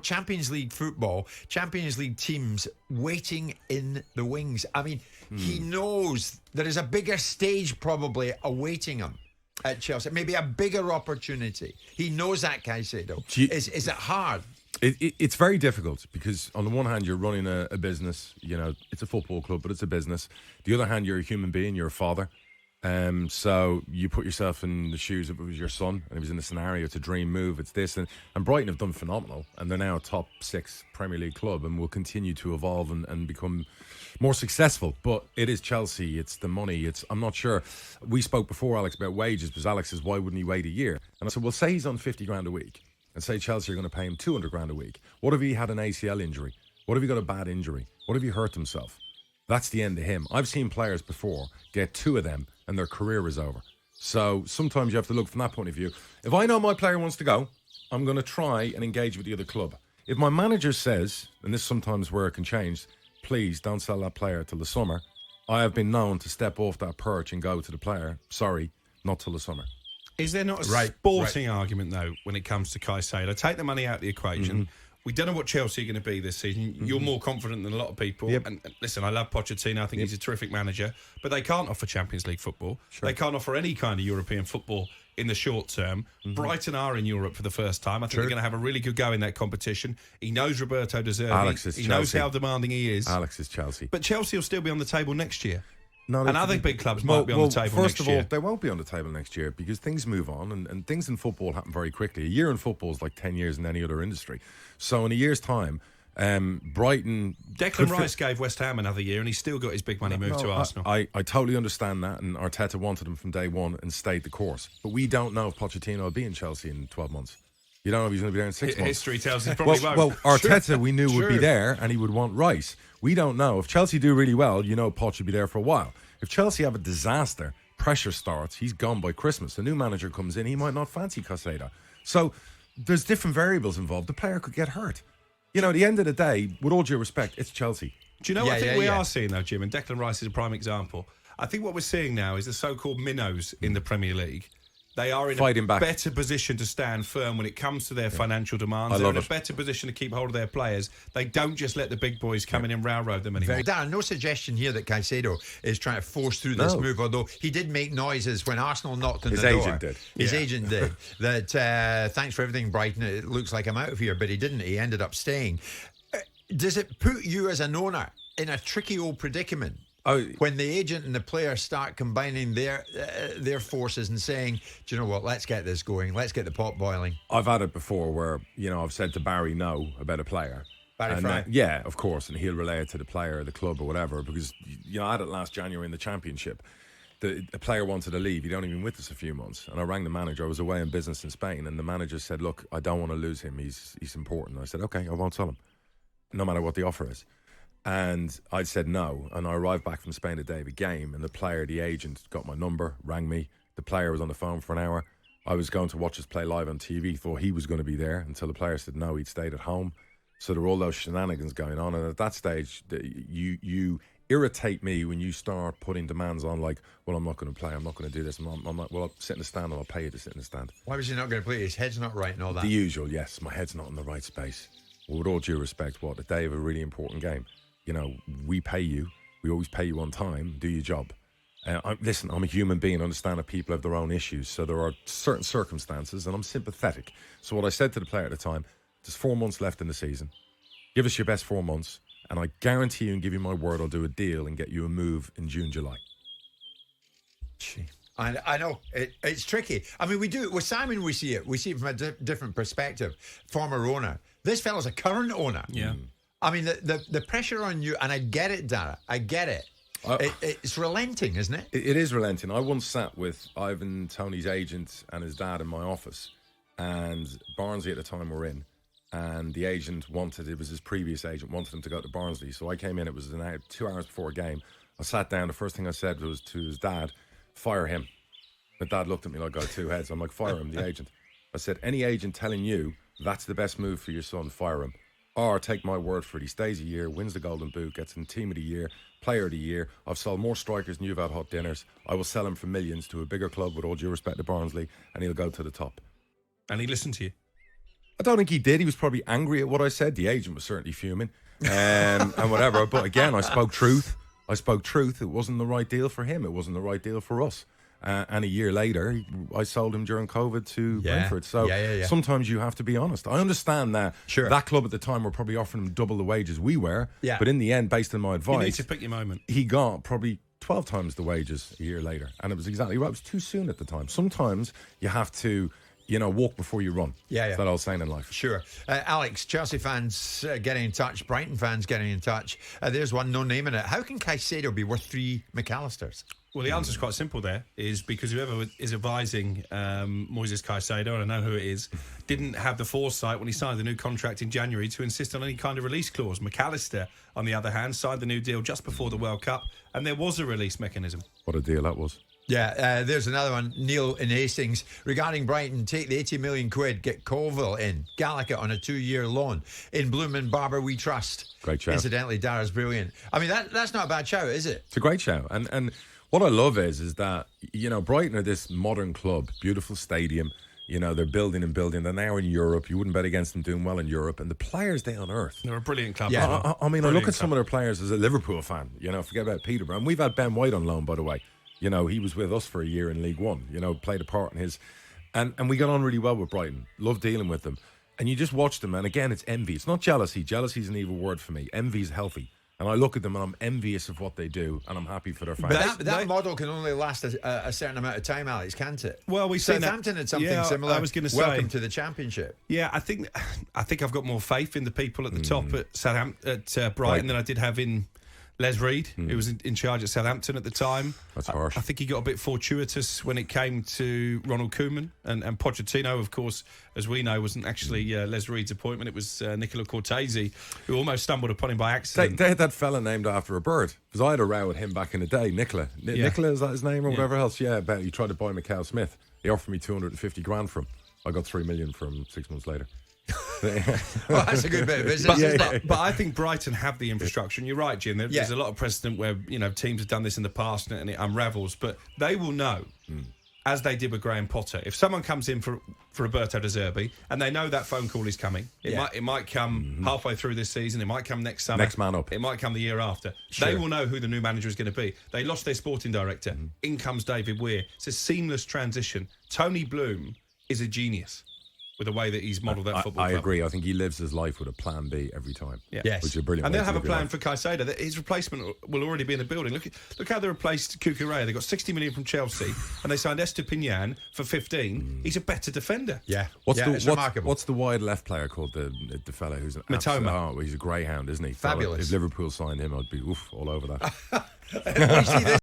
Champions League football, Champions League teams waiting in the wings. I mean, he knows there is a bigger stage probably awaiting him at Chelsea, maybe a bigger opportunity. He knows that, Caicedo. Is it hard? It's very difficult because on the one hand you're running a business, it's a football club, but it's a business. The other hand, you're a human being, you're a father. So you put yourself in the shoes if it was your son and he was in the scenario. It's a dream move. It's this and Brighton have done phenomenal and they're now a top 6 Premier League club and will continue to evolve and become more successful. But it is Chelsea. It's the money. I'm not sure. We spoke before, Alex, about wages because Alex says, why wouldn't he wait a year? And I said, well, say he's on 50 grand a week and say Chelsea are going to pay him 200 grand a week. What if he had an ACL injury? What if he got a bad injury? What if he hurt himself? That's the end of him. I've seen players before get 2 of them and their career is over. So sometimes you have to look from that point of view. If I know my player wants to go, I'm going to try and engage with the other club. If my manager says, and this is sometimes where it can change, please don't sell that player till the summer, I have been known to step off that perch and go to the player, sorry, not till the summer. Is there not a sporting argument, though, when it comes to Caicedo? Take the money out of the equation. We don't know what Chelsea are going to be this season. You're more confident than a lot of people. Yep. And listen, I love Pochettino. I think he's a terrific manager. But they can't offer Champions League football. Sure. They can't offer any kind of European football in the short term. Brighton are in Europe for the first time. I think they're going to have a really good go in that competition. He knows Roberto De Zerbi. He knows how demanding he is. Alex is Chelsea. But Chelsea will still be on the table next year. No, and other big clubs might be on the table next year. First of all, they won't be on the table next year because things move on and things in football happen very quickly. A year in football is like 10 years in any other industry. So in a year's time, Brighton... Declan Rice gave West Ham another year and he's still got his big money move to Arsenal. I totally understand that, and Arteta wanted him from day one and stayed the course. But we don't know if Pochettino will be in Chelsea in 12 months. You don't know if he's going to be there in 6 months. History tells us probably won't. Well, Arteta we knew would be there and he would want Rice. We don't know. If Chelsea do really well, Poch will be there for a while. If Chelsea have a disaster, pressure starts, he's gone by Christmas. The new manager comes in, he might not fancy Caicedo. So there's different variables involved. The player could get hurt. At the end of the day, with all due respect, it's Chelsea. Do you know what I think we are seeing, though, Jim? And Declan Rice is a prime example. I think what we're seeing now is the so-called minnows in the Premier League. They are in a better position to stand firm when it comes to their financial demands. They're in a better position to keep hold of their players. They don't just let the big boys come in and railroad them anymore. Darren, no suggestion here that Caicedo is trying to force through this move, although he did make noises when Arsenal knocked on the door. His agent did. That, thanks for everything, Brighton. It looks like I'm out of here, but he didn't. He ended up staying. Does it put you as an owner in a tricky old predicament? When the agent and the player start combining their forces and saying, do you know what, let's get this going, let's get the pot boiling. I've had it before where, I've said to Barry no about a player. Barry Fry? Yeah, of course, and he'll relay it to the player or the club or whatever because, I had it last January in the Championship. The player wanted to leave. He'd only been with us a few months. And I rang the manager. I was away in business in Spain and the manager said, look, I don't want to lose him. He's important. I said, okay, I won't sell him, no matter what the offer is. And I said no, and I arrived back from Spain the day of the game, and the agent, got my number, rang me. The player was on the phone for an hour. I was going to watch us play live on TV, thought he was going to be there, until the player said no, he'd stayed at home. So there were all those shenanigans going on, and at that stage, you irritate me when you start putting demands on like, well, I'm not going to play, I'm not going to do this, I'm not, well, I'll sit in the stand and I'll pay you to sit in the stand. Why was he not going to play? His head's not right and all that? The usual, yes, my head's not in the right space. Well, with all due respect, the day of a really important game. We pay you. We always pay you on time. Do your job. Listen, I'm a human being. I understand that people have their own issues. So there are certain circumstances, and I'm sympathetic. So what I said to the player at the time, there's 4 months left in the season. Give us your best 4 months, and I guarantee you and give you my word, I'll do a deal and get you a move in June, July. Gee. I know. It's tricky. I mean, we do it. With Simon, we see it. We see it from a different perspective. Former owner. This fellow's a current owner. Yeah. I mean, the pressure on you, and I get it, Dara. I get it. It's relenting, isn't it? It is relenting. I once sat with Ivan Toney's agent and his dad in my office, and Barnsley at the time were in, and the agent it was his previous agent, wanted him to go to Barnsley. So I came in, it was 2 hours before a game. I sat down, the first thing I said was to his dad, fire him. My dad looked at me like I got 2 heads. I'm like, fire him, the agent. I said, any agent telling you that's the best move for your son, fire him. Or take my word for it, he stays a year, wins the Golden Boot, gets in Team of the Year, Player of the Year. I've sold more strikers than you've had hot dinners. I will sell him for millions to a bigger club, with all due respect to Barnsley, and he'll go to the top. And he listened to you? I don't think he did. He was probably angry at what I said. The agent was certainly fuming and whatever. But again, I spoke truth. It wasn't the right deal for him. It wasn't the right deal for us. And a year later, I sold him during COVID to Brentford. So sometimes you have to be honest. I understand that that club at the time were probably offering him double the wages we were. Yeah. But in the end, based on my advice, you need to pick your moment. He got probably 12 times the wages a year later. And it was exactly right. It was too soon at the time. Sometimes you have to, walk before you run. It's that old saying in life. Sure. Alex, Chelsea fans getting in touch, Brighton fans getting in touch. There's one, no name in it. How can Caicedo be worth 3 McAllisters? Well, the answer's quite simple there, is because whoever is advising Moises Caicedo, and I know who it is, didn't have the foresight when he signed the new contract in January to insist on any kind of release clause. McAllister, on the other hand, signed the new deal just before the World Cup, and there was a release mechanism. What a deal that was. Yeah, there's another one. Neil in Hastings. Regarding Brighton, take the 80 million quid, get Colville in. Gallagher on a 2-year loan. In Bloom and Barber, we trust. Great shout. Incidentally, Dara's brilliant. I mean, that's not a bad shout, is it? It's a great shout. And what I love is that, Brighton are this modern club, beautiful stadium. They're building and building. They're now in Europe. You wouldn't bet against them doing well in Europe. And the players they unearth. They're a brilliant club. Yeah, I look at some of their players as a Liverpool fan. Forget about Peterborough. And we've had Ben White on loan, by the way. He was with us for a year in League One. Played a part in his... And we got on really well with Brighton. Love dealing with them. And you just watch them, and again, it's envy. It's not jealousy. Jealousy is an evil word for me. Envy is healthy. And I look at them and I'm envious of what they do, and I'm happy for their fans. But that model can only last a certain amount of time, Alex, can't it? Well, we Southampton had something similar. I was going to say, welcome to the Championship. Yeah, I think I've got more faith in the people at the top at Brighton than I did have in Les Reed, who was in charge at Southampton at the time. That's harsh. I think he got a bit fortuitous when it came to Ronald Koeman and Pochettino, of course, as we know, wasn't actually Les Reed's appointment. It was Nicola Cortese, who almost stumbled upon him by accident. They had that fella named after a bird, because I had a row with him back in the day. Nicola, is that his name or whatever else? Yeah, but he tried to buy Mikhail Smith. He offered me 250 grand from him. I got 3 million from 6 months later. Well, that's a good bit of business. But I think Brighton have the infrastructure, and you're right, Jim. There's a lot of precedent where teams have done this in the past and it unravels. But they will know, as they did with Graham Potter, if someone comes in for Roberto De Zerbi and they know that phone call is coming, it might come halfway through this season, it might come next summer, next man up, it might come the year after. Sure. They will know who the new manager is going to be. They lost their sporting director. In comes David Weir. It's a seamless transition. Tony Bloom is a genius with the way that he's modelled that football club. I agree. I think he lives his life with a plan B every time. Yeah. Yes. Which is brilliant. And they'll have a plan for Caicedo. His replacement will already be in the building. Look how they replaced Cucurella. They got 60 million from Chelsea and they signed Estepinian for 15. He's a better defender. Yeah. It's remarkable. What's the wide left player called, the fellow who's an Matoma? He's a greyhound, isn't he? Fabulous. If Liverpool signed him, I'd be all over that. We see this